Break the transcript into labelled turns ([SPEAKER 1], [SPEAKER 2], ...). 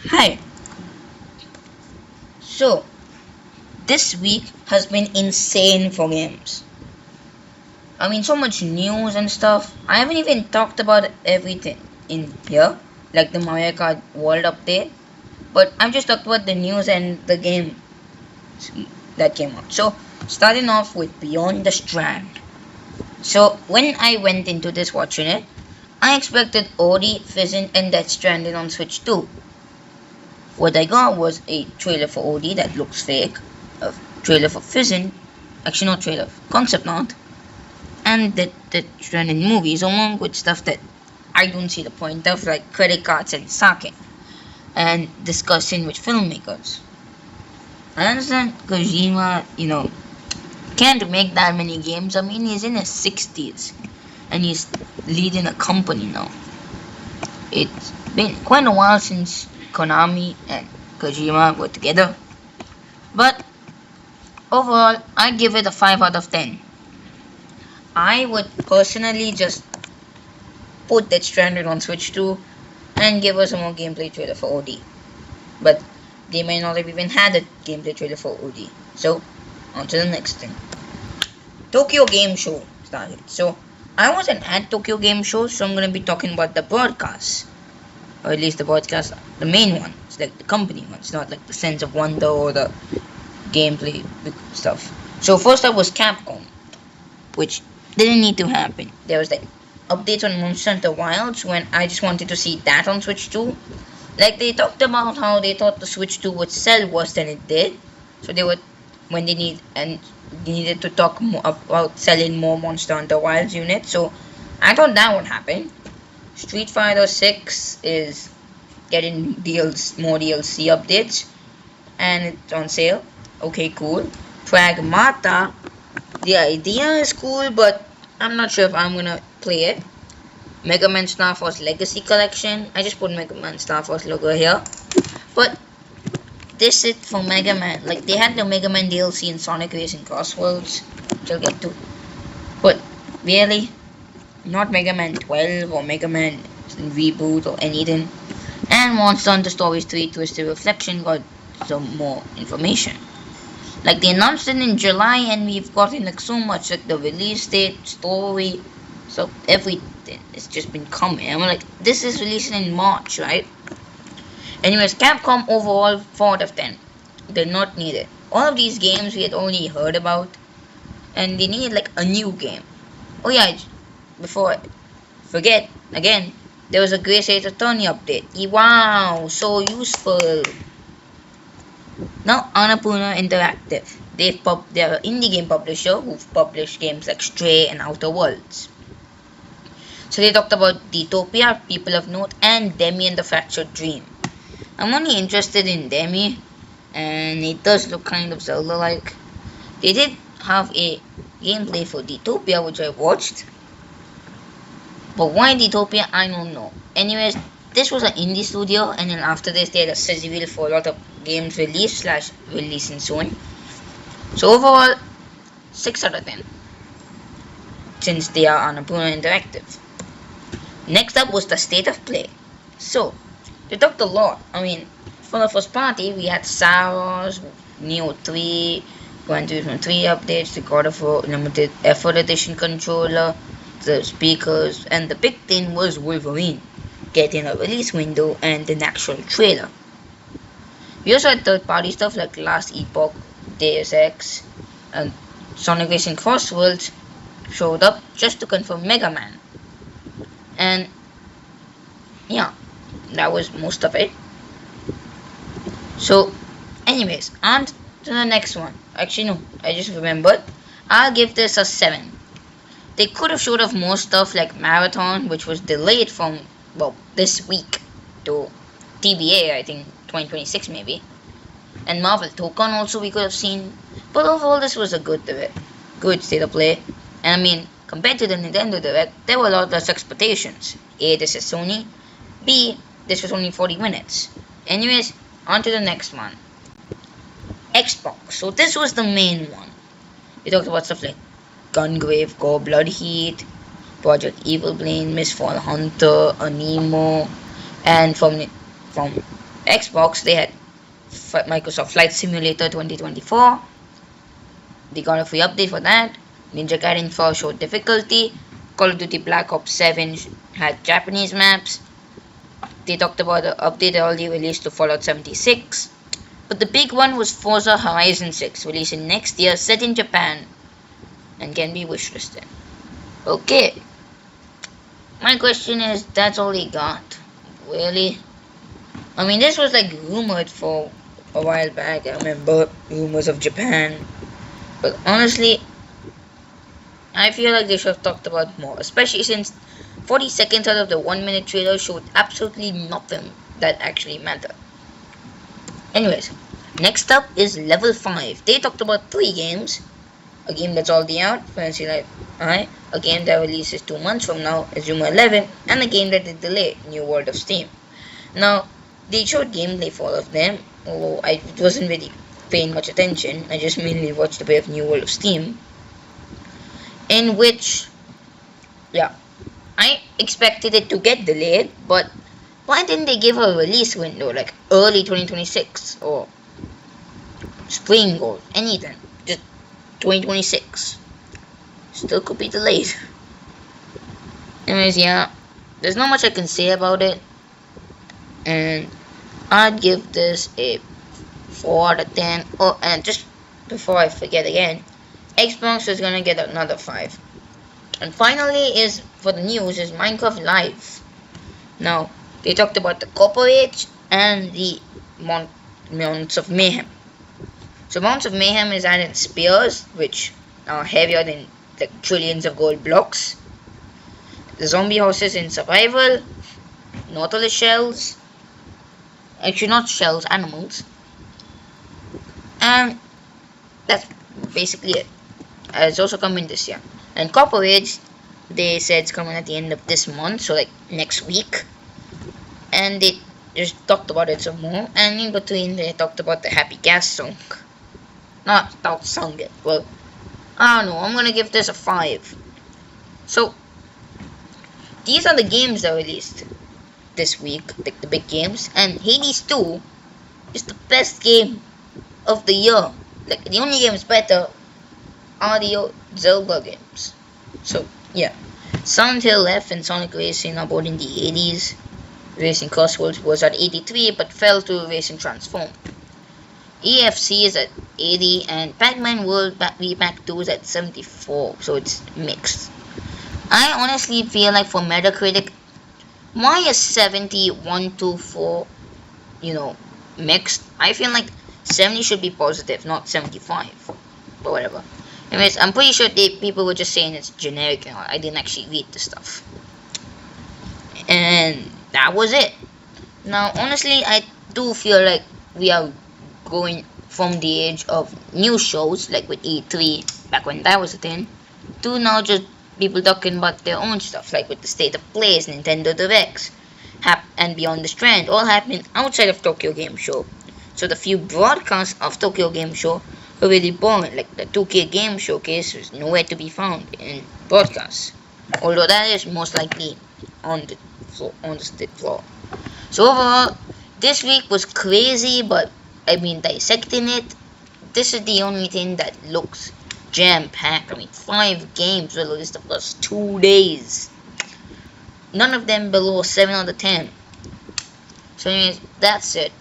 [SPEAKER 1] Hi. So, this week has been insane for games. So much news and stuff. I haven't even talked about everything in here, like the Mario Kart World Update. But I'm just talked about the news and the game that came out. So, starting off with Beyond the Strand. So, when I went into this watching it, I expected Ori, Fizzin, and Death Stranding on Switch 2. What I got was a trailer for OD that looks fake, a trailer for Fizzin, actually not trailer, concept art, and the trending movies along with stuff that I don't see the point of, like credit cards and sake, and discussing with filmmakers. I understand Kojima, can't make that many games. He's in his 60s and he's leading a company now. It's been quite a while since Konami and Kojima were together. But overall, I give it a 5 out of 10. I would personally just put that Stranded on Switch 2 and give us a more gameplay trailer for OD. But they may not have even had a gameplay trailer for OD. So, on to the next thing. Tokyo Game Show started. So, I wasn't at Tokyo Game Show, so I'm going to be talking about the broadcast. Or at least the broadcast, the main one. It's like the company one. It's not like the Sense of Wonder or the gameplay stuff. So first up was Capcom, which didn't need to happen. There was like updates on Monster Hunter Wilds when I just wanted to see that on Switch 2. Like they talked about how they thought the Switch 2 would sell worse than it did. So they needed to talk more about selling more Monster Hunter Wilds units. So I thought that would happen. Street Fighter 6 is getting more DLC updates and it's on sale. Okay, cool. Pragmata, the idea is cool, but I'm not sure if I'm gonna play it. Mega Man Star Force Legacy Collection. I just put Mega Man Star Force logo here. But this is for Mega Man. Like they had the Mega Man DLC in Sonic Racing Crossworlds, which I'll get to. But really? Not Mega Man 12 or Mega Man Reboot or anything. And Monster Hunter Stories 3 Twisted Reflection got some more information. Like they announced it in July and we've gotten like so much, like the release date, story, so everything. It's just been coming. I'm like, this is releasing in March, right? Anyways, Capcom overall 4 out of 10. Did not need it. All of these games we had only heard about and they needed like a new game. Oh yeah, before I forget again, there was a Grace Attorney update. Wow, so useful. Now Annapurna Interactive. They're an indie game publisher who've published games like Stray and Outer Worlds. So they talked about Detopia, People of Note, and Demi and the Fractured Dream. I'm only interested in Demi, and it does look kind of Zelda-like. They did have a gameplay for Detopia which I watched. But why Detopia, I don't know. Anyways, this was an indie studio, and then after this they had a sizzle for a lot of games releasing soon. So overall, 6 out of 10. Since they are Annapurna Interactive. Next up was the State of Play. So, they talked a lot. For the first party, we had Saros, Neo 3, Gran Turismo 3 updates, the God of War Limited Effort Edition controller, the speakers, and the big thing was Wolverine getting a release window and an actual trailer. We also had third party stuff like Last Epoch, Deus Ex, and Sonic Racing Crossworlds showed up just to confirm Mega Man. And yeah, that was most of it. So anyways, on to the next one. Actually no, I just remembered. I'll give this a 7. They could have showed off more stuff like Marathon, which was delayed from, this week to TBA, I think 2026 maybe. And Marvel Token also we could have seen. But overall this was a good state of play. And compared to the Nintendo Direct, there were a lot less expectations. A, this is Sony. B, this was only 40 minutes. Anyways, on to the next one. Xbox. So this was the main one. We talked about stuff like Gungrave, Go Blood Heat, Project Evil Blaine, Mistfall Hunter, Anemo, and from Xbox, they had Microsoft Flight Simulator 2024. They got a free update for that. Ninja Gaiden 4 showed difficulty. Call of Duty Black Ops 7 had Japanese maps. They talked about the update early release to Fallout 76. But the big one was Forza Horizon 6, releasing next year, set in Japan, and can be wishlisted. Okay. My question is, that's all they got? Really? I mean, this was like rumored for a while back. I remember rumors of Japan. But honestly, I feel like they should have talked about more. Especially since 40 seconds out of the 1 minute trailer showed absolutely nothing that actually mattered. Anyways, next up is Level 5. They talked about 3 games. A game that's already out, Fantasy Life I. A game that releases 2 months from now, Azuma 11. And a game that they delayed, New World of Steam. Now, they showed gameplay for all of them, although I wasn't really paying much attention. I just mainly watched a bit of New World of Steam, in which, yeah, I expected it to get delayed, but why didn't they give a release window, like early 2026, or spring, or anything, just 2026, still could be delayed. Anyways, yeah, there's not much I can say about it, and I'd give this a 4 out of 10. Oh, and just before I forget again, Xbox is gonna get another 5. And finally, is for the news, is Minecraft Live. Now, they talked about the Copper Age and the Mounts of Mayhem. So Mounts of Mayhem is added spears, which are heavier than like trillions of gold blocks. The zombie houses in survival, Nautilus shells, actually not shells, animals. And that's basically it. It's also coming this year. And Copper Age, they said it's coming at the end of this month, so like next week. And they just talked about it some more. And in between, they talked about the Happy Gas song. Not sung it. Well, I don't know. I'm gonna give this a 5. So these are the games that released this week, like the big games. And Hades 2 is the best game of the year. Like the only games better are the Zelda games. So yeah, Silent Hill F and Sonic Racing are both in the 80s. Racing Crossworlds was at 83 but fell to Racing Transformed. EFC is at 80 and Pac-Man World Repack 2 is at 74, so it's mixed. I honestly feel like for Metacritic, why is 7124, mixed? I feel like 70 should be positive, not 75, but whatever. Anyways, I'm pretty sure people were just saying it's generic, I didn't actually read the stuff. And that was it. Now, honestly, I do feel like we are going from the age of new shows, like with E3, back when that was a thing, to now just people talking about their own stuff, like with the State of Plays, Nintendo Directs, and Beyond the Strand, all happening outside of Tokyo Game Show. So the few broadcasts of Tokyo Game Show were really boring, like the 2K Game Showcase was nowhere to be found in broadcasts, although that is most likely on the floor. So overall, this week was crazy, but I mean, dissecting it, this is the only thing that looks jam-packed. I mean, 5 games were released the first 2 days. None of them below 7 out of 10. So anyways, that's it.